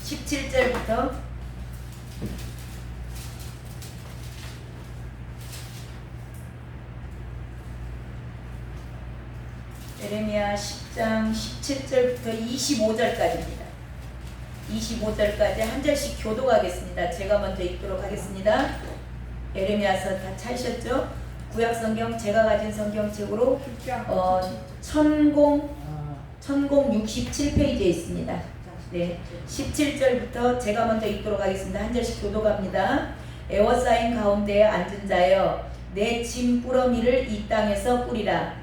17절부터 예레미야 10장 17절부터 25절까지입니다. 25절까지 한 절씩 교독하겠습니다. 제가 먼저 읽도록 하겠습니다. 예레미야서 다 찾으셨죠? 구약성경 제가 가진 성경책으로 1067페이지에 있습니다. 네, 17절부터 제가 먼저 읽도록 하겠습니다. 한 절씩 교독합니다. 에워싸인 가운데에 앉은 자여 내 짐 꾸러미를 이 땅에서 뿌리라.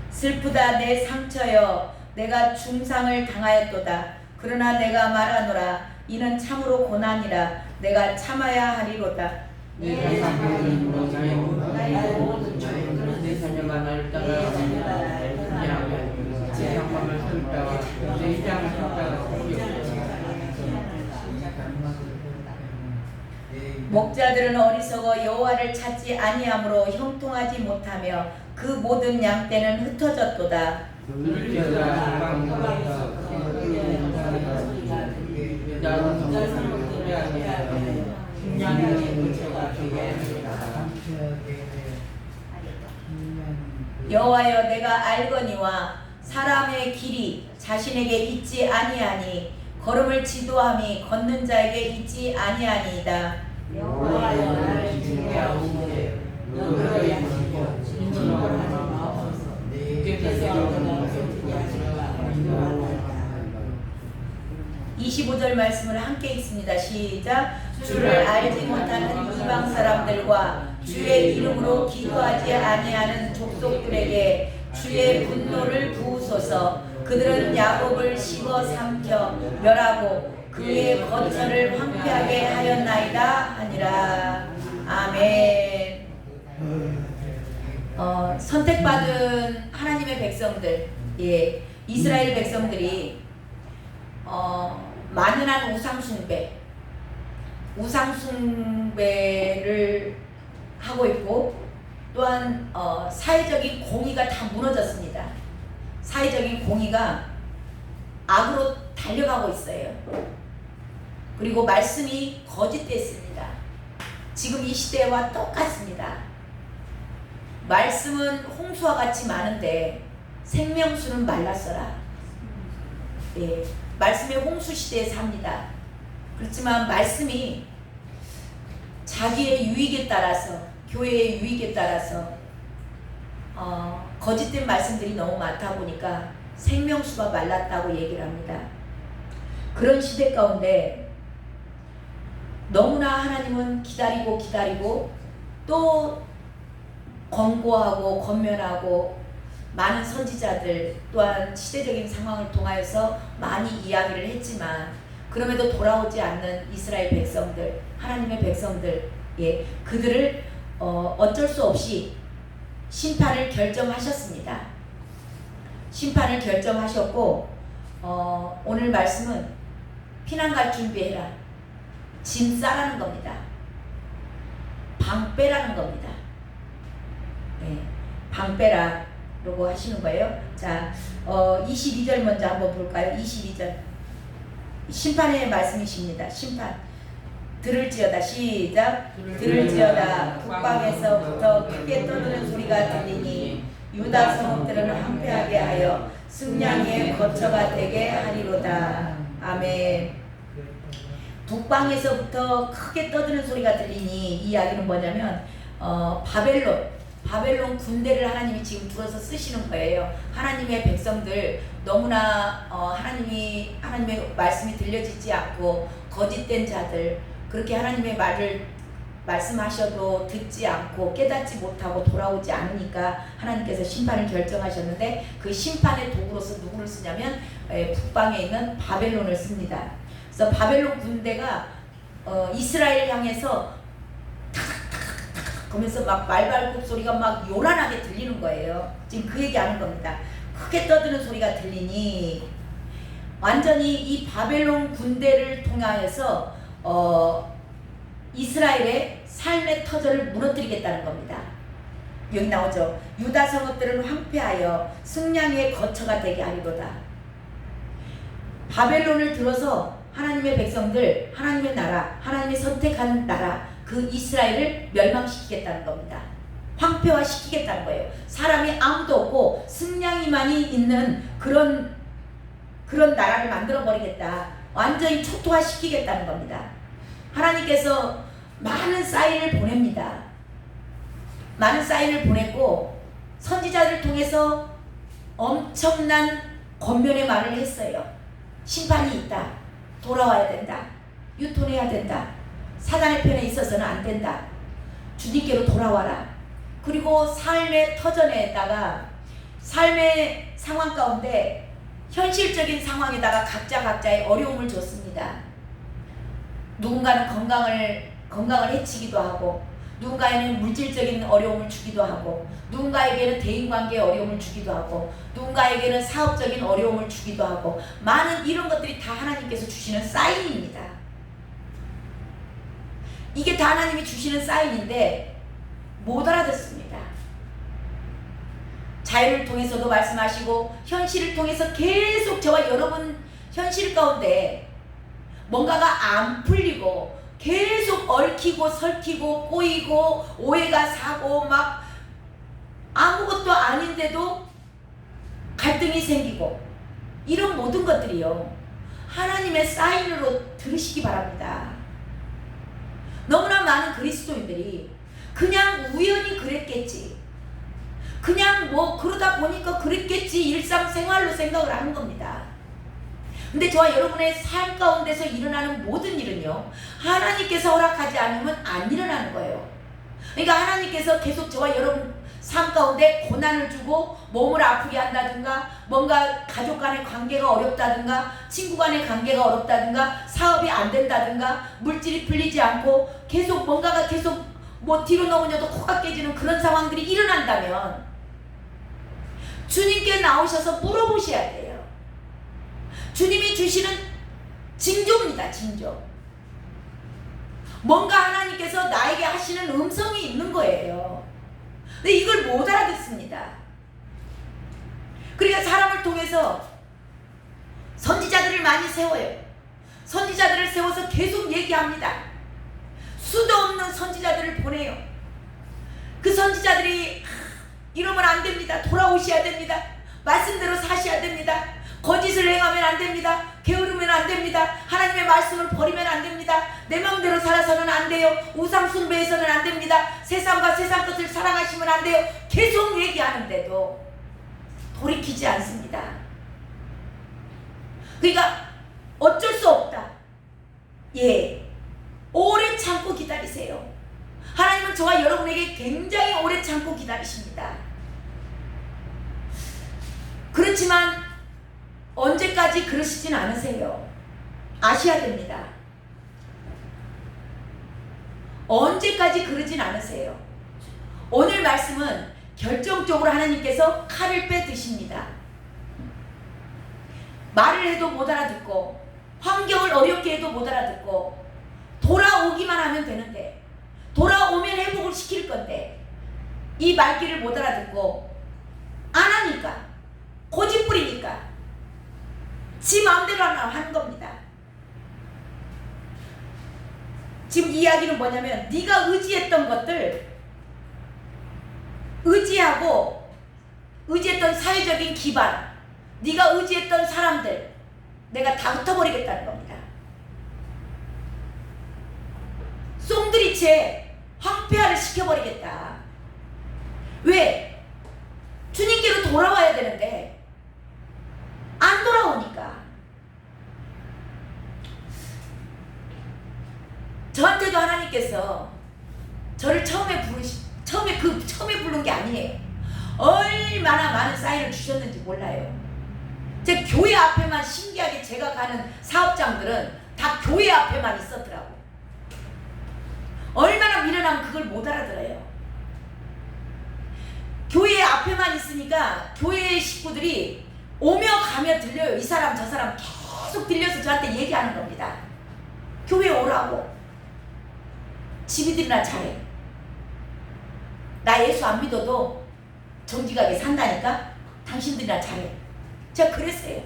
슬프다 내 상처여 내가 중상을 당하였도다. 그러나 내가 말하노라 이는 참으로 고난이라 내가 참아야 하리로다. 목자들은 어리석어 여호와를 찾지 아니하므로 형통하지 못하며 그 모든 양떼는 흩어졌도다. 여호와여 내가 알거니와 사람의 길이 자신에게 있지 아니하니 걸음을 지도함이 걷는 자에게 있지 아니하니이다. 여호와여 나를 지키게 하옵소서. 너희의 양식이여 진실하라 마옵소서. 주께서 너희를 지키게 하시리라. 25절 말씀을 함께 읽습니다. 시작. 주를 알지 못하는 이방 사람들과 주의 이름으로 기도하지 아니하는 족속들에게 주의 분노를 부으소서. 그들은 야곱을 씹어 삼켜 멸하고 그의 거처를 황폐하게 하였나이다 하니라. 아멘. 선택받은 하나님의 백성들, 예, 이스라엘 백성들이 만연한 우상숭배를 하고 있고 또한 사회적인 공의가 다 무너졌습니다. 사회적인 공의가 악으로 달려가고 있어요. 그리고 말씀이 거짓됐습니다. 지금 이 시대와 똑같습니다. 말씀은 홍수와 같이 많은데 생명수는 말랐어라. 예, 말씀의 홍수 시대에 삽니다. 그렇지만 말씀이 자기의 유익에 따라서, 교회의 유익에 따라서 거짓된 말씀들이 너무 많다 보니까 생명수가 말랐다고 얘기를 합니다. 그런 시대 가운데 너무나 하나님은 기다리고 또 권고하고 권면하고 많은 선지자들 또한 시대적인 상황을 통하여서 많이 이야기를 했지만 그럼에도 돌아오지 않는 이스라엘 백성들, 하나님의 백성들, 예, 그들을 어쩔 수 없이 심판을 결정하셨습니다. 심판을 결정하셨고 오늘 말씀은 피난 갈 준비해라. 짐 싸라는 겁니다. 방 빼라는 겁니다. 예, 방 빼라라고 하시는 거예요. 자, 22절 먼저 한번 볼까요? 22절. 심판의 말씀이십니다. 심판. 들을지어다. 시작. 들을지어다. 북방에서부터 크게 떠드는 소리가 들리니 유다 성읍들은 황폐하게 하여 승냥이의 거처가 되게 하리로다. 아멘. 북방에서부터 크게 떠드는 소리가 들리니 이 이야기는 뭐냐면 바벨론 군대를 하나님이 지금 들어서 쓰시는 거예요. 하나님의 백성들 너무나 하나님의 말씀이 들려지지 않고 거짓된 자들, 그렇게 하나님의 말을 말씀하셔도 듣지 않고 깨닫지 못하고 돌아오지 않으니까 하나님께서 심판을 결정하셨는데 그 심판의 도구로서 누구를 쓰냐면 북방에 있는 바벨론을 씁니다. 그래서 바벨론 군대가 이스라엘 향해서 그러면서 막 말발굽 소리가 막 요란하게 들리는 거예요. 지금 그 얘기하는 겁니다. 크게 떠드는 소리가 들리니 완전히 이 바벨론 군대를 통하여서 이스라엘의 삶의 터전을 무너뜨리겠다는 겁니다. 여기 나오죠. 유다 성읍들은 황폐하여 승냥이의 거처가 되게 하리로다. 바벨론을 들어서 하나님의 백성들, 하나님의 나라, 하나님의 선택한 나라, 그 이스라엘을 멸망시키겠다는 겁니다. 황폐화시키겠다는 거예요. 사람이 아무도 없고 승냥이만이 있는 그런 나라를 만들어버리겠다. 완전히 초토화시키겠다는 겁니다. 하나님께서 많은 사인을 보냅니다. 많은 사인을 보냈고 선지자들을 통해서 엄청난 권면의 말을 했어요. 심판이 있다. 돌아와야 된다. 유턴해야 된다. 사단의 편에 있어서는 안 된다. 주님께로 돌아와라. 그리고 삶의 터전에다가 삶의 상황 가운데 현실적인 상황에다가 각자의 어려움을 줬습니다. 누군가는 건강을 해치기도 하고, 누군가에는 물질적인 어려움을 주기도 하고, 누군가에게는 대인관계의 어려움을 주기도 하고, 누군가에게는 사업적인 어려움을 주기도 하고, 많은 이런 것들이 다 하나님께서 주시는 사인입니다. 이게 다 하나님이 주시는 사인인데 못 알아듣습니다. 자유를 통해서도 말씀하시고 현실을 통해서 계속 저와 여러분 현실 가운데 뭔가가 안 풀리고 계속 얽히고 설키고 꼬이고 오해가 사고 막 아무것도 아닌데도 갈등이 생기고 이런 모든 것들이요, 하나님의 사인으로 들으시기 바랍니다. 너무나 많은 그리스도인들이 그냥 우연히 그랬겠지, 그냥 뭐 그러다 보니까 그랬겠지 일상생활로 생각을 하는 겁니다. 근데 저와 여러분의 삶 가운데서 일어나는 모든 일은요, 하나님께서 허락하지 않으면 안 일어나는 거예요. 그러니까 하나님께서 계속 저와 여러분 삶 가운데 고난을 주고 몸을 아프게 한다든가, 뭔가 가족 간의 관계가 어렵다든가, 친구 간의 관계가 어렵다든가, 사업이 안 된다든가, 물질이 풀리지 않고 계속 뭔가가 계속 뭐 뒤로 넘어져도 코가 깨지는 그런 상황들이 일어난다면 주님께 나오셔서 물어보셔야 돼요. 주님이 주시는 징조입니다. 징조. 뭔가 하나님께서 나에게 하시는 음성이 있는 거예요. 근데 이걸 못 알아듣습니다. 그러니까 사람을 통해서 선지자들을 많이 세워요. 선지자들을 세워서 계속 얘기합니다. 수도 없는 선지자들을 보내요. 그 선지자들이 이러면 안 됩니다. 돌아오셔야 됩니다. 말씀대로 사셔야 됩니다. 거짓을 행하면 안 됩니다. 게으르면 안 됩니다. 하나님의 말씀을 버리면 안 됩니다. 내 마음대로 살아서는 안 돼요. 우상 숭배해서는 안 됩니다. 세상과 세상 것을 사랑하시면 안 돼요. 계속 얘기하는데도 돌이키지 않습니다. 그러니까 어쩔 수 없다. 예, 오래 참고 기다리세요. 하나님은 저와 여러분에게 굉장히 오래 참고 기다리십니다. 그렇지만 언제까지 그러시진 않으세요. 아셔야 됩니다. 언제까지 그러진 않으세요. 오늘 말씀은 결정적으로 하나님께서 칼을 빼드십니다. 말을 해도 못 알아듣고 환경을 어렵게 해도 못 알아듣고 돌아오기만 하면 되는데, 돌아오면 회복을 시킬 건데 이 말귀를 못 알아듣고 안 하니까, 고집 부리니까 지 마음대로 하는 겁니다. 지금 이야기는 뭐냐면, 네가 의지했던 것들, 의지했던 사회적인 기반, 네가 의지했던 사람들, 내가 다 흩어버리겠다는 겁니다. 송두리째 황폐화를 시켜버리겠다. 왜? 주님께로 돌아와야 되는데 안 돌아오니까. 저한테도 하나님께서 저를 처음에 부른 게 아니에요. 얼마나 많은 사인을 주셨는지 몰라요. 제 교회 앞에만, 신기하게 제가 가는 사업장들은 다 교회 앞에만 있었더라고. 얼마나 미련하면 그걸 못 알아들어요. 교회 앞에만 있으니까 교회 식구들이 오며 가며 들려요. 이 사람 저 사람 계속 들려서 저한테 얘기하는 겁니다. 교회 오라고. 집이들이나 잘해. 나 예수 안 믿어도 정직하게 산다니까 당신들이나 잘해. 제가 그랬어요.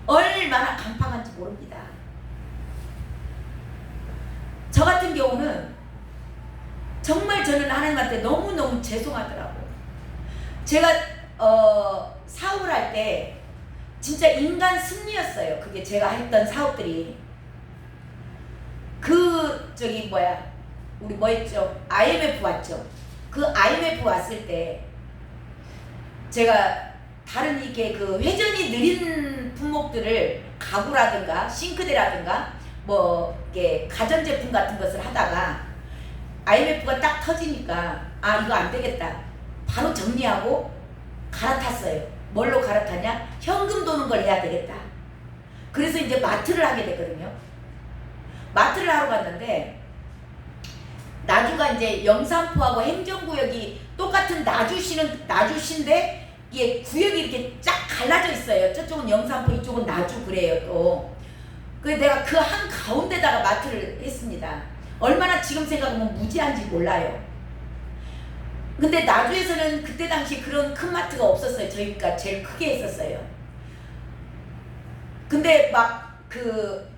얼마나 강팍한지 모릅니다. 저 같은 경우는 정말 저는 하나님한테 너무너무 죄송하더라고요. 제가 사업을 할 때 진짜 인간 승리였어요. 그게 제가 했던 사업들이. 우리 뭐였죠? IMF 왔죠. 그 IMF 왔을 때 제가 다른 이게 그 회전이 느린 품목들을 가구라든가 싱크대라든가 뭐 이게 가전제품 같은 것을 하다가 IMF가 딱 터지니까 아 이거 안 되겠다. 바로 정리하고 갈아탔어요. 뭘로 갈아타냐? 현금 도는 걸 해야 되겠다. 그래서 이제 마트를 하게 됐거든요. 마트를 하러 갔는데 나주가 이제 영산포하고 행정구역이 똑같은 나주시인데 이게 구역이 이렇게 쫙 갈라져 있어요. 저쪽은 영산포, 이쪽은 나주 그래요 또. 그래서 내가 그 한 가운데다가 마트를 했습니다. 얼마나 지금 생각하면 무지한지 몰라요. 근데 나주에서는 그때 당시 그런 큰 마트가 없었어요. 저희가 제일 크게 했었어요. 근데 막 그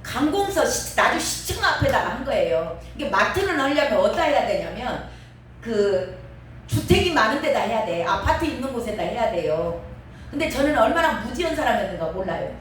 관공서 나주 시청 앞에다가 한 거예요. 이게 마트는 하려면 어디다 해야 되냐면 그 주택이 많은 데다 해야 돼. 아파트 있는 곳에다 해야 돼요. 근데 저는 얼마나 무지한 사람이었는가 몰라요.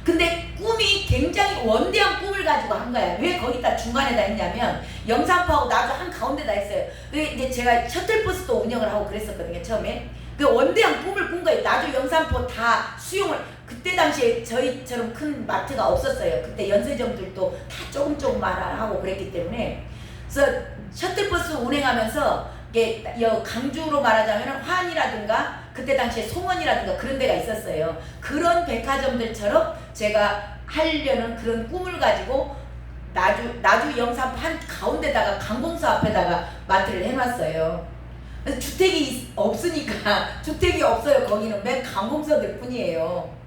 근데 꿈이 굉장히 원대한 꿈을 가지고 한 거야. 왜 거기다 중간에다 했냐면 영산포하고 나주 한 가운데다 했어요. 이제 제가 셔틀버스도 운영을 하고 그랬었거든요. 처음에. 그 원대한 꿈을 꾼 거예요. 나주 영산포 다 수용을. 그때 당시에 저희처럼 큰 마트가 없었어요. 그때 연세점들도 다 조금만 하고 그랬기 때문에. 그래서 셔틀버스 운행하면서 이게 강주로 말하자면 화환이라든가 그때 당시에 송원이라든가 그런 데가 있었어요. 그런 백화점들처럼 제가 하려는 그런 꿈을 가지고 나주 영산포 한 가운데다가 관공서 앞에다가 마트를 해놨어요. 주택이 없으니까 주택이 없어요. 거기는 맨 관공서들 뿐이에요.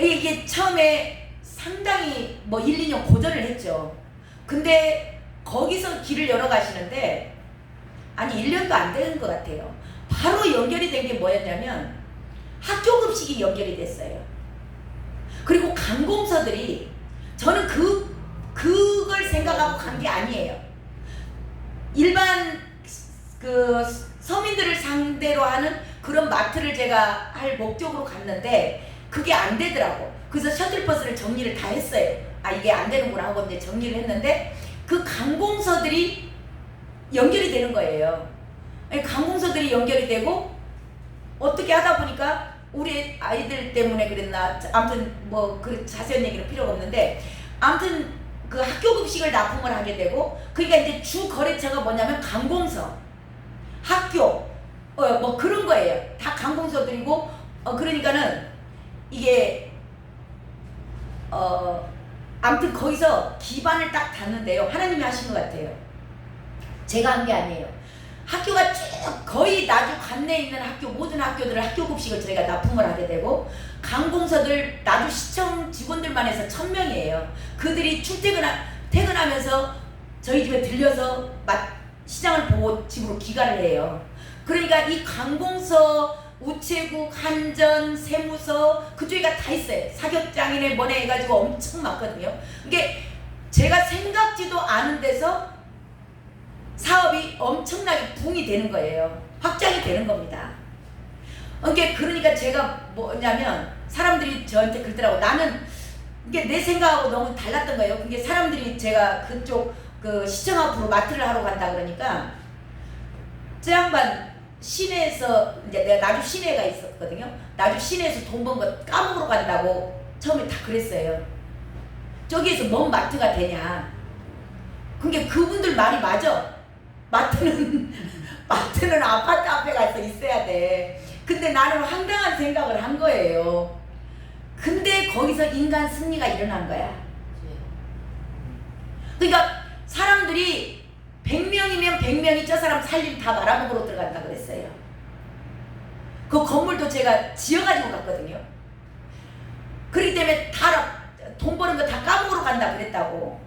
이게 처음에 상당히 뭐 1, 2년 고전을 했죠. 근데 거기서 길을 열어 가시는데 아니 1년도 안 되는 것 같아요. 바로 연결이 된 게 뭐였냐면 학교급식이 연결이 됐어요. 그리고 관공서들이 저는 그걸 생각하고 간 게 아니에요. 일반 그 서민들을 상대로 하는 그런 마트를 제가 할 목적으로 갔는데 그게 안 되더라고. 그래서 셔틀버스를 정리를 다 했어요. 아 이게 안 되는구나 하고 이제 정리를 했는데 그 관공서들이 연결이 되는 거예요. 관공서들이 연결이 되고 어떻게 하다 보니까 우리 아이들 때문에 그랬나 아무튼 뭐 그 자세한 얘기는 필요가 없는데 아무튼 그 학교급식을 납품을 하게 되고 그러니까 이제 주 거래처가 뭐냐면 관공서, 학교 뭐 그런 거예요. 다 관공서들이고 그러니까는 이게 아무튼 거기서 기반을 딱 닿는데요. 하나님이 하신 것 같아요. 제가 한 게 아니에요. 학교가 쭉 거의 나주 관내에 있는 학교 모든 학교들을 학교급식을 저희가 납품을 하게 되고 관공서들 나주시청 직원들만 해서 1000명이에요. 그들이 퇴근하면서 저희 집에 들려서 시장을 보고 집으로 귀가를 해요. 그러니까 이 관공서, 우체국, 한전, 세무서 그쪽에가 다 있어요. 사격장이네 뭐네 해가지고 엄청 많거든요. 이게 제가 생각지도 않은 데서 사업이 엄청나게 붕이 되는 거예요. 확장이 되는 겁니다. 그러니까 제가 뭐냐면 사람들이 저한테 그러더라고. 나는 이게 내 생각하고 너무 달랐던 거예요. 그게 사람들이 제가 그쪽 그 시청 앞으로 마트를 하러 간다 그러니까 저 양반 시내에서 이제 내가 나주 시내가 있었거든요. 나주 시내에서 돈 번 거 까먹으러 간다고 처음에 다 그랬어요. 저기에서 뭔 마트가 되냐. 그게 그분들 말이 맞아. 마트는 아파트 앞에 가서 있어야 돼. 근데 나는 황당한 생각을 한 거예요. 근데 거기서 인간 승리가 일어난 거야. 그러니까 사람들이 100명이면 100명이 저 사람 살림 다 말아먹으러 들어간다 그랬어요. 그 건물도 제가 지어가지고 갔거든요. 그렇기 때문에 다 돈 버는 거 다 까먹으러 간다 그랬다고.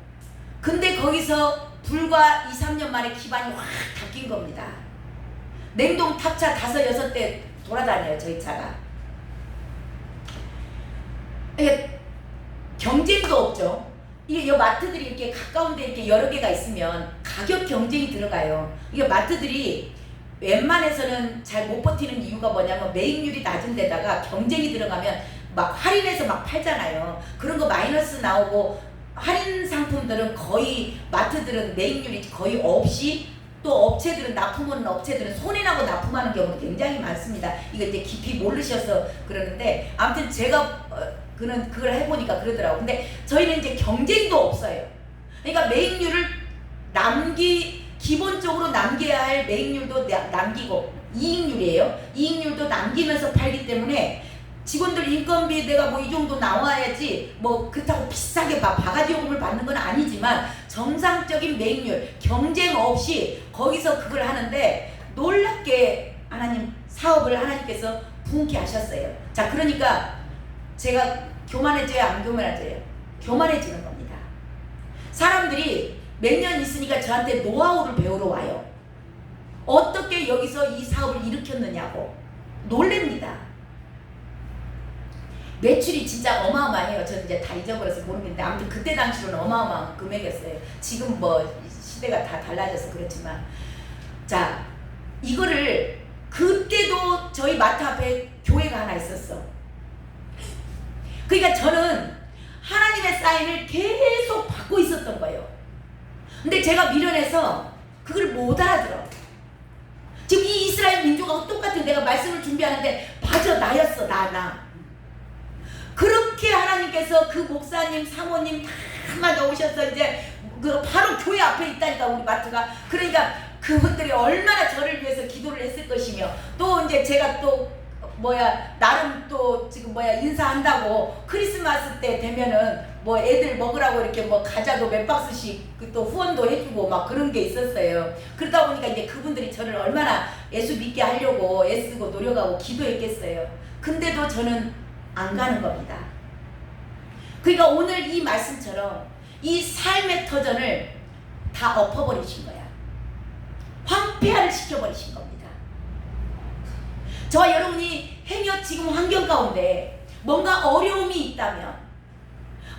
근데 거기서 불과 2, 3년 만에 기반이 확 바뀐 겁니다. 냉동 탑차 5, 6대 돌아다녀요, 저희 차가. 이게 경쟁도 없죠. 이게 이 마트들이 이렇게 가까운데 이렇게 여러 개가 있으면 가격 경쟁이 들어가요. 이게 마트들이 웬만해서는 잘 못 버티는 이유가 뭐냐면 매입률이 낮은 데다가 경쟁이 들어가면 막 할인해서 막 팔잖아요. 그런 거 마이너스 나오고 할인 상품들은 거의 마트들은 매입률이 거의 없이 또 업체들은 납품하는 업체들은 손해나고 납품하는 경우도 굉장히 많습니다. 이거 이제 깊이 모르셔서 그러는데 아무튼 제가 그걸 해보니까 그러더라고요. 근데 저희는 이제 경쟁도 없어요. 그러니까 매입률을 기본적으로 남겨야 할 매입률도 남기고 이익률이에요. 이익률도 남기면서 팔기 때문에 직원들 인건비 내가 뭐 이 정도 나와야지 뭐 그렇다고 비싸게 바가지 요금을 받는 건 아니지만 정상적인 매입률 경쟁 없이 거기서 그걸 하는데 놀랍게 사업을 하나님께서 부흥케 하셨어요. 자, 그러니까 제가 교만해져요, 안 교만해져요? 교만해지는 겁니다. 사람들이 몇 년 있으니까 저한테 노하우를 배우러 와요. 어떻게 여기서 이 사업을 일으켰느냐고 놀랍니다. 매출이 진짜 어마어마해요. 저는 이제 다 잊어버려서 모르겠는데 아무튼 그때 당시로는 어마어마한 금액이었어요. 지금 뭐 시대가 다 달라져서 그렇지만 자, 이거를 그때도 저희 마트 앞에 교회가 하나 있었어. 그러니까 저는 하나님의 사인을 계속 받고 있었던 거예요. 근데 제가 미련해서 그걸 못 알아들어. 지금 이 이스라엘 민족하고 똑같은 내가 말씀을 준비하는데 맞아, 나였어. 나. 그렇게 하나님께서 그 목사님, 사모님 다 나오셔서 이제 바로 교회 앞에 있다니까, 우리 마트가. 그러니까 그분들이 얼마나 저를 위해서 기도를 했을 것이며 또 이제 제가 또 나름 또 지금 인사한다고 크리스마스 때 되면은 애들 먹으라고 이렇게 과자도 몇 박스씩 또 후원도 해주고 막 그런 게 있었어요. 그러다 보니까 이제 그분들이 저를 얼마나 예수 믿게 하려고 애쓰고 노력하고 기도했겠어요. 근데도 저는 안 가는 겁니다. 그러니까 오늘 이 말씀처럼 이 삶의 터전을 다 엎어버리신 거야. 황폐화를 시켜버리신 겁니다. 저와 여러분이 행여 지금 환경 가운데 뭔가 어려움이 있다면,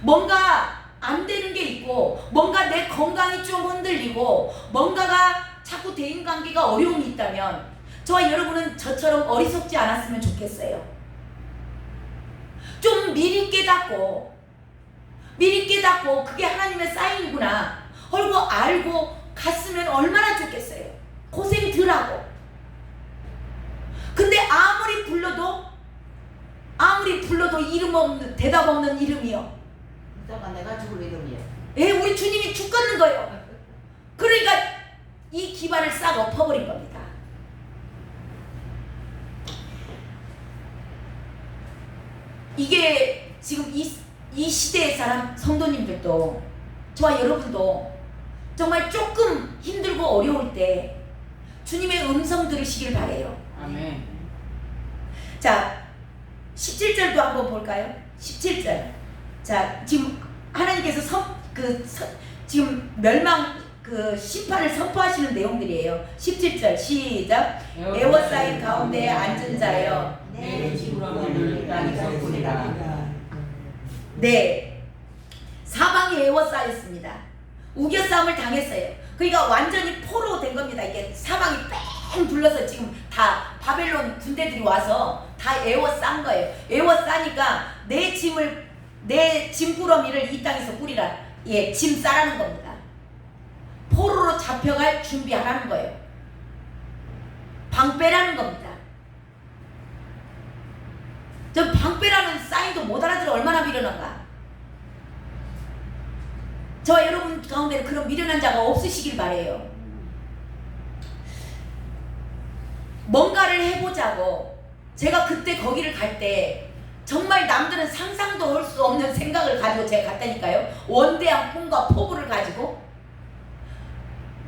뭔가 안 되는 게 있고, 뭔가 내 건강이 좀 흔들리고, 뭔가가 자꾸 대인관계가 어려움이 있다면 저와 여러분은 저처럼 어리석지 않았으면 좋겠어요. 좀 미리 깨닫고 그게 하나님의 사인이구나 하고 알고 갔으면 얼마나 좋겠어요. 고생 덜 하고. 근데 아무리 불러도 이름 없는, 대답 없는 이름이요. 이따가 내가 죽을 이름이요. 우리 주님이 죽겠는 거예요. 그러니까 이 기반을 싹 엎어버린 겁니다. 이게 지금 이 시대의 사람 성도님들도 저와 여러분도 정말 조금 힘들고 어려울 때 주님의 음성 들으시길 바래요. 아멘. 자, 17절도 한번 볼까요? 17절. 자, 지금 하나님께서 지금 심판을 선포하시는 내용들이에요. 17절 시작. 에워싸인 가운데 앉은 자여, 내 지구를 나니까. 네, 사방에 에워싸였습니다. 우겨싸움을 당했어요. 그러니까 완전히 포로 된 겁니다. 이게 사방이 뺑 둘러서 지금 다 바벨론 군대들이 와서 다 에워싼 거예요. 에워싸니까 내 짐꾸러미를 이 땅에서 뿌리라. 짐 싸라는 겁니다. 포로로 잡혀갈 준비하라는 거예요. 방 빼라는 겁니다. 저 방 빼라는 사인도 못 알아들어 얼마나 미련한가. 저와 여러분 가운데는 그런 미련한 자가 없으시길 바래요. 뭔가를 해보자고 제가 그때 거기를 갈 때 정말 남들은 상상도 할 수 없는 생각을 가지고 제가 갔다니까요. 원대한 꿈과 포부를 가지고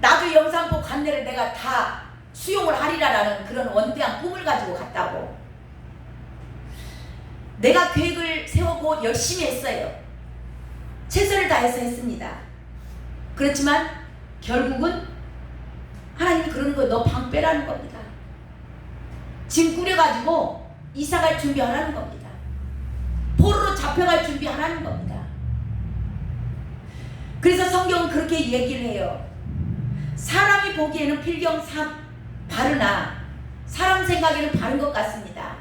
나도 영산포 관내를 내가 다 수용을 하리라라는 그런 원대한 꿈을 가지고 갔다고. 내가 계획을 세우고 열심히 했어요. 최선을 다해서 했습니다. 그렇지만 결국은 하나님이 그러는 거예요. 너 방 빼라는 겁니다. 짐 꾸려가지고 이사갈 준비하라는 겁니다. 포로로 잡혀갈 준비하라는 겁니다. 그래서 성경은 그렇게 얘기를 해요. 사람이 보기에는 필경 바르나 사람 생각에는 바른 것 같습니다.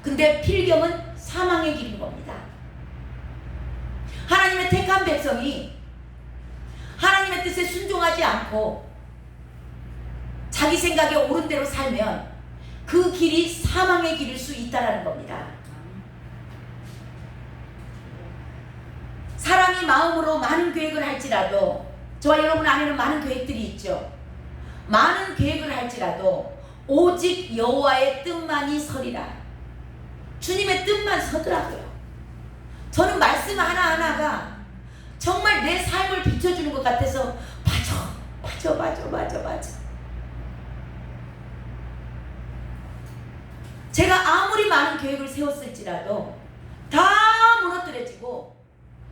근데 필경은 사망의 길인 겁니다. 하나님의 택한 백성이 하나님의 뜻에 순종하지 않고 자기 생각에 옳은 대로 살면 그 길이 사망의 길일 수 있다는 겁니다. 사람이 마음으로 많은 계획을 할지라도, 저와 여러분 안에는 많은 계획들이 있죠. 많은 계획을 할지라도 오직 여호와의 뜻만이 서리라. 주님의 뜻만 서더라고요. 저는 말씀 하나하나가 정말 내 삶을 비춰주는 것 같아서 맞아. 제가 아무리 많은 계획을 세웠을지라도 다 무너뜨려지고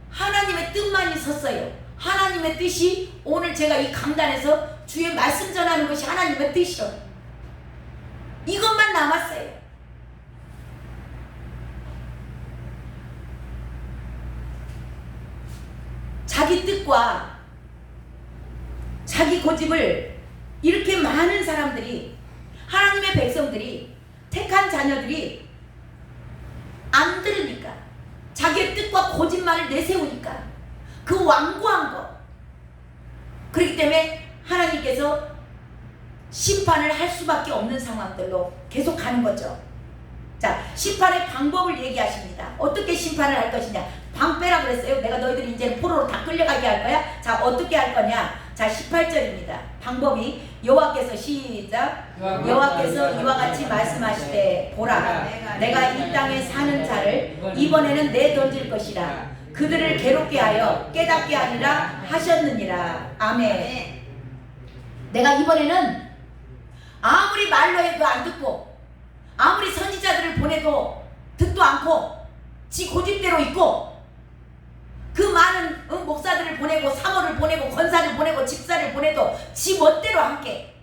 하나님의 뜻만이 섰어요. 하나님의 뜻이, 오늘 제가 이 강단에서 주의 말씀 전하는 것이 하나님의 뜻이요. 이것만 남았어요. 자기 뜻과 자기 고집을 이렇게 많은 사람들이, 하나님의 백성들이, 택한 자녀들이 안 들으니까, 자기의 뜻과 고집만을 내세우니까 그 완고한 것, 그렇기 때문에 하나님께서 심판을 할 수밖에 없는 상황들로 계속 가는 거죠. 자, 심판의 방법을 얘기하십니다. 어떻게 심판을 할 것이냐. 방 빼라 그랬어요. 내가 너희들이 이제 포로로 다 끌려가게 할 거야. 자, 어떻게 할 거냐. 자, 18절입니다. 방법이, 여호와께서 시작. 여호와께서 이와 같이 말씀하시되 보라, 내가 이 땅에 사는 자를 이번에는 내던질 것이라. 그들을 괴롭게 하여 깨닫게 하리라 하셨느니라. 아멘. 내가 이번에는 아무리 말로 해도 안 듣고, 아무리 선지자들을 보내도 듣도 않고, 지 고집대로 있고, 그 많은 목사들을 보내고 사모를 보내고 권사를 보내고 집사를 보내도 지 멋대로 함께,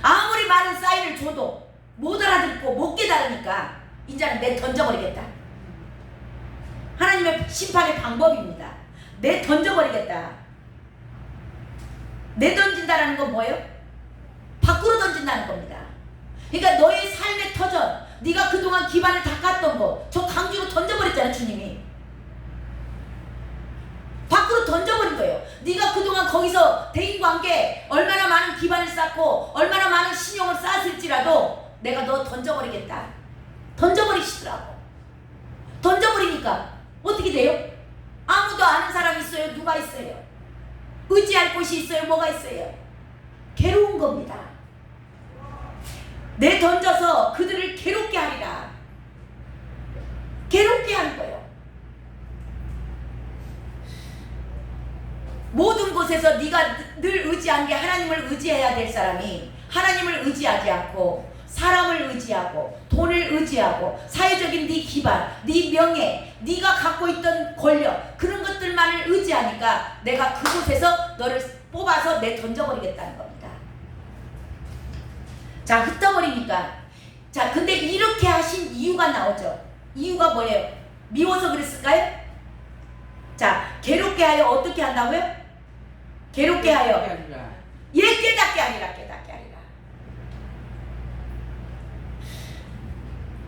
아무리 많은 사인을 줘도 못 알아듣고 못 깨달으니까 이제는 내 던져버리겠다. 하나님의 심판의 방법입니다. 내 던져버리겠다. 내 던진다라는 건 뭐예요? 밖으로 던진다는 겁니다. 그러니까 너의 삶의 터전, 네가 그동안 기반을 닦았던 거, 저 강주로 던져버렸잖아. 주님이 밖으로 던져버린 거예요. 네가 그동안 거기서 대인관계 얼마나 많은 기반을 쌓고 얼마나 많은 신용을 쌓았을지라도 내가 너 던져버리겠다. 던져버리시더라고. 던져버리니까 어떻게 돼요? 아무도 아는 사람 있어요? 누가 있어요? 의지할 곳이 있어요? 뭐가 있어요? 괴로운 겁니다. 내 던져서 그들을 괴롭게 하리라. 괴롭게 하는 거예요. 모든 곳에서 네가 늘 의지한 게 하나님을 의지해야 될 사람이 하나님을 의지하지 않고 사람을 의지하고 돈을 의지하고 사회적인 네 기반, 네 명예, 네가 갖고 있던 권력, 그런 것들만을 의지하니까 내가 그곳에서 너를 뽑아서 내 던져버리겠다는 겁니다. 자, 흩어버리니까. 자, 근데 이렇게 하신 이유가 나오죠. 이유가 뭐예요? 미워서 그랬을까요? 자, 괴롭게 하여 어떻게 한다고요? 괴롭게 하여 깨닫게 하리라. 깨닫게 하리라.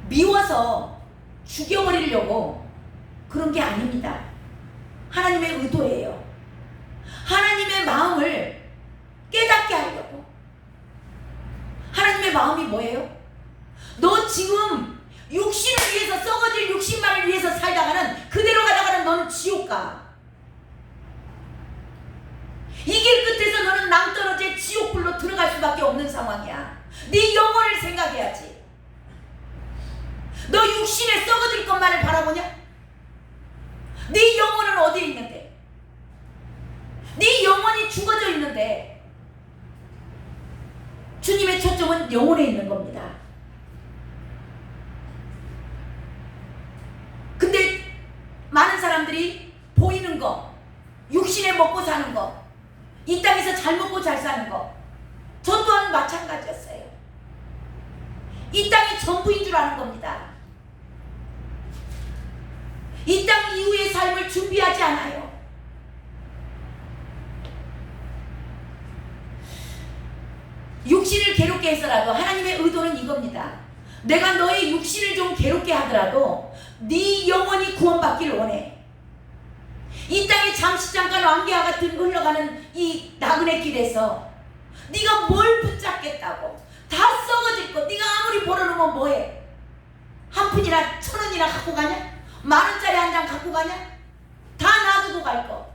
미워서 죽여버리려고 그런 게 아닙니다. 하나님의 의도예요. 하나님의 마음을 깨닫게 하려고. 하나님의 마음이 뭐예요? 너 지금 육신을 위해서, 썩어질 육신만을 위해서 살다가는, 그대로 가다가는 너는 지옥 가. 이 길 끝에서 너는 낭떠러지의 지옥불로 들어갈 수밖에 없는 상황이야. 네 영혼을 생각해야지. 너 육신에 썩어질 것만을 바라보냐? 네 영혼은 어디에 있는데? 네 영혼이 죽어져 있는데, 주님의 초점은 영혼에 있는 겁니다. 근데 많은 사람들이 보이는 거, 육신에 먹고 사는 거, 이 땅에서 잘 먹고 잘 사는 거, 저 또한 마찬가지였어요. 이 땅이 전부인 줄 아는 겁니다. 이 땅 이후의 삶을 준비하지 않아요. 육신을 괴롭게 해서라도 하나님의 의도는 이겁니다. 내가 너의 육신을 좀 괴롭게 하더라도 네 영혼이 구원받기를 원해. 이 땅에 잠시 잠깐 왕개와 같은 흘러가는 이 나그네 길에서 네가 뭘 붙잡겠다고. 다 썩어질 거. 네가 아무리 벌어놓으면 뭐해. 한 푼이나 1,000원이나 갖고 가냐? 10,000원짜리 한 장 갖고 가냐? 다 놔두고 갈 거.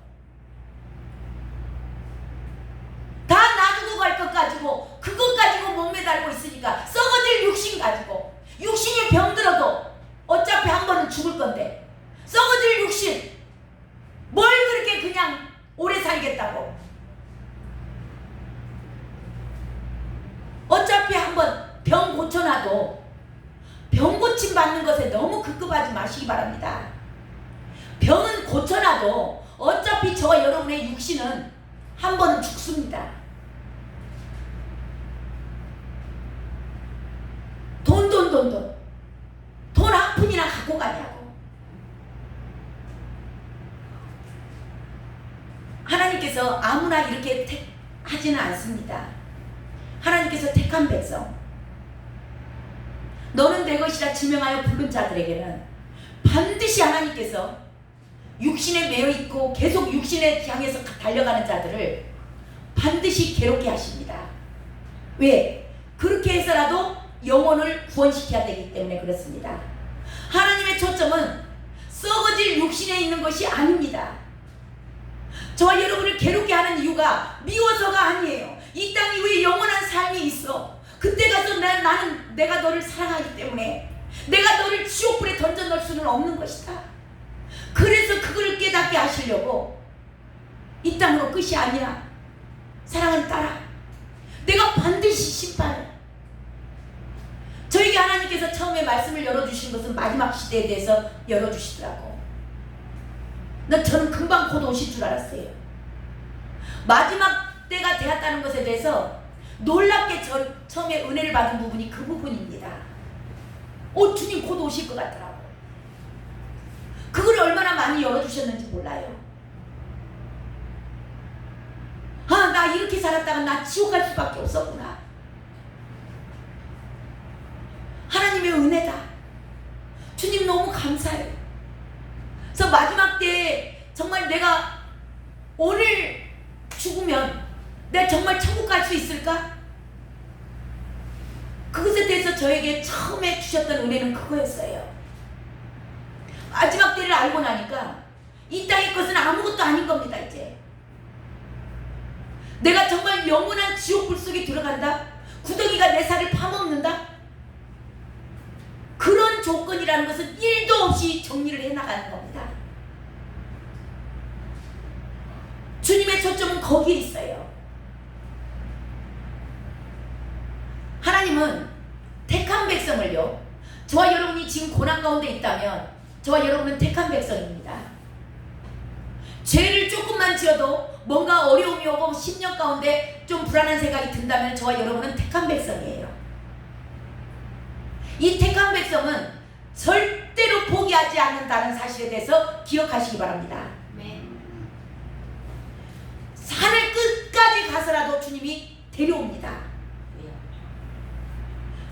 다 놔두고 갈 것 가지고 그것 가지고 목매달고 있으니까 썩어질 육신 가지고 육신이 병들어도 어차피 한 번은 죽을 건데 썩어질 육신 뭘 그렇게 그냥 오래 살겠다고. 어차피 한 번 병 고쳐놔도 병 고침 받는 것에 너무 급급하지 마시기 바랍니다. 병은 고쳐놔도 어차피 저와 여러분의 육신은 한 번은 죽습니다. 돈 한 푼이나 갖고 가냐고. 하나님께서 아무나 이렇게 하지는 않습니다. 하나님께서 택한 백성, 너는 내 것이라 지명하여 부른 자들에게는 반드시 하나님께서 육신에 매여 있고 계속 육신에 향해서 달려가는 자들을 반드시 괴롭게 하십니다. 왜? 그렇게 해서라도 영혼을 구원시켜야 되기 때문에 그렇습니다. 하나님의 초점은 썩어질 육신에 있는 것이 아닙니다. 저와 여러분을 괴롭게 하는 이유가 미워서가 아니에요. 이 땅 이후에 영원한 삶이 있어. 그때 가서 나는 내가 너를 사랑하기 때문에 내가 너를 지옥불에 던져 넣을 수는 없는 것이다. 그래서 그걸 깨닫게 하시려고 이 땅으로 끝이 아니야. 사랑하는 딸아, 내가 반드시 심판을. 저에게 하나님께서 처음에 말씀을 열어주신 것은 마지막 시대에 대해서 열어주시더라고. 저는 금방 곧 오실 줄 알았어요. 마지막 때가 되었다는 것에 대해서 놀랍게 처음에 은혜를 받은 부분이 그 부분입니다. 주님 곧 오실 것 같더라고. 그걸 얼마나 많이 열어주셨는지 몰라요. 나 이렇게 살았다가 나 지옥 갈 수밖에 없었구나. 하나님의 은혜다. 주님 너무 감사해요. 그래서 마지막 때에 정말 내가 오늘 죽으면 내가 정말 천국 갈 수 있을까? 그것에 대해서 저에게 처음에 주셨던 은혜는 그거였어요. 마지막 때를 알고 나니까 이 땅의 것은 아무것도 아닌 겁니다. 이제 내가 정말 영원한 지옥불 속에 들어간다? 구덩이가 내 살을 파먹는다? 그런 조건이라는 것은 1도 없이 정리를 해나가는 겁니다. 주님의 초점은 거기에 있어요. 하나님은 택한 백성을요, 저와 여러분이 지금 고난 가운데 있다면 저와 여러분은 택한 백성입니다. 죄를 조금만 지어도 뭔가 어려움이 오고 심령 가운데 좀 불안한 생각이 든다면 저와 여러분은 택한 백성이에요. 이 택한 백성은 절대로 포기하지 않는다는 사실에 대해서 기억하시기 바랍니다. 산을 끝까지 가서라도 주님이 데려옵니다.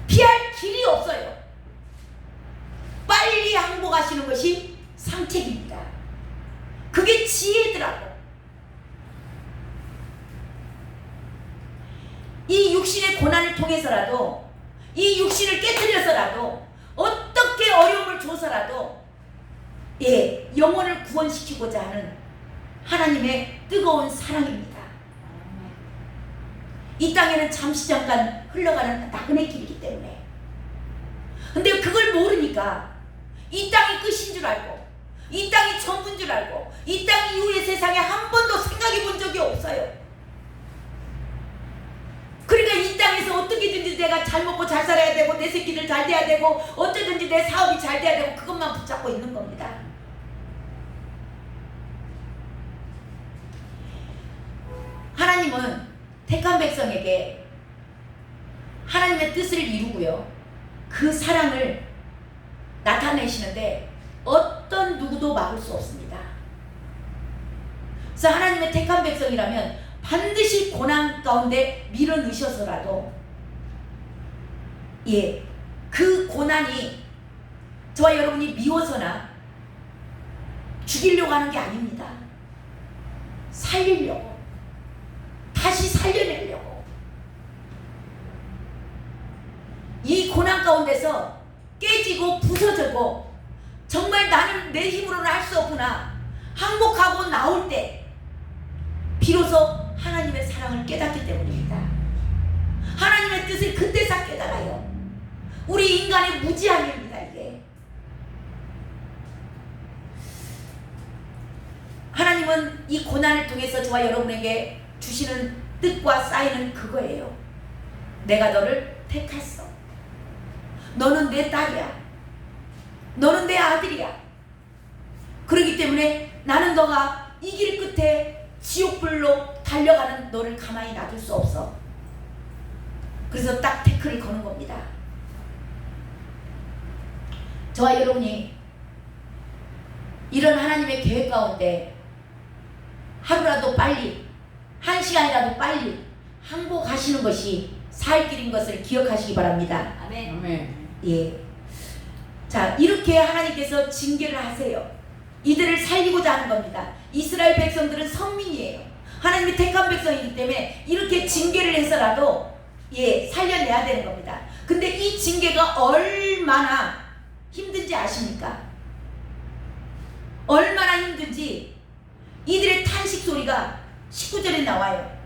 피할 길이 없어요. 빨리 항복하시는 것이 상책입니다. 그게 지혜더라고. 이 육신의 고난을 통해서라도, 이 육신을 깨뜨려서라도, 어떻게 어려움을 줘서라도 영혼을 구원시키고자 하는 하나님의 뜨거운 사랑입니다. 이 땅에는 잠시 잠깐 흘러가는 나그네 길이기 때문에. 근데 그걸 모르니까 이 땅이 끝인 줄 알고, 이 땅이 전부인 줄 알고, 이 땅 이후의 세상에 한 번도 생각해 본 적이 없어요. 그러니까 이 땅에서 어떻게든지 내가 잘 먹고 잘 살아야 되고, 내 새끼들 잘 돼야 되고, 어쩌든지 내 사업이 잘 돼야 되고, 그것만 붙잡고 있는 겁니다. 하나님은 택한 백성에게 하나님의 뜻을 이루고요, 그 사랑을 나타내시는데 어떤 누구도 막을 수 없습니다. 그래서 하나님의 택한 백성이라면 반드시 고난 가운데 밀어넣으셔서라도 그 고난이 저와 여러분이 미워서나 죽이려고 하는 게 아닙니다. 살리려고, 다시 살려내려고. 이 고난 가운데서 깨지고 부서지고 정말 나는 내 힘으로는 할 수 없구나 항복하고 나올 때 비로소 하나님의 사랑을 깨닫기 때문입니다. 하나님의 뜻을 그때서 깨달아요. 우리 인간의 무지함입니다. 이게 하나님은 이 고난을 통해서 저와 여러분에게 주시는 뜻과 쌓이는 그거예요. 내가 너를 택했어. 너는 내 딸이야. 너는 내 아들이야. 그렇기 때문에 나는 너가 이 길 끝에 지옥불로 달려가는 너를 가만히 놔둘 수 없어. 그래서 딱 태클을 거는 겁니다. 저와 여러분이 이런 하나님의 계획 가운데 하루라도 빨리, 한 시간이라도 빨리 항복하시는 것이 살 길인 것을 기억하시기 바랍니다. 아멘. 아멘. 자, 이렇게 하나님께서 징계를 하세요. 이들을 살리고자 하는 겁니다. 이스라엘 백성들은 선민이에요. 하나님이 택한 백성이기 때문에 이렇게 징계를 해서라도 살려내야 되는 겁니다. 근데 이 징계가 얼마나 힘든지 아십니까? 얼마나 힘든지 이들의 탄식 소리가 19절에 나와요.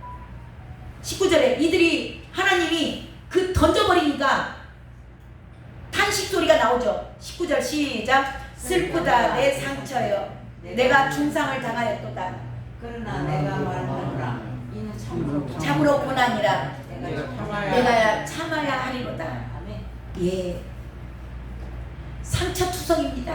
19절에 이들이 하나님이 그 던져버리니까 탄식 소리가 나오죠. 19절 시작. 슬프다 내 상처여 내가 중상을 당하였도다. 그러나 내가 말하노라 이는 참으로 고난이라 내가 내가 참아야 하리로다. 아멘. 상처투성입니다.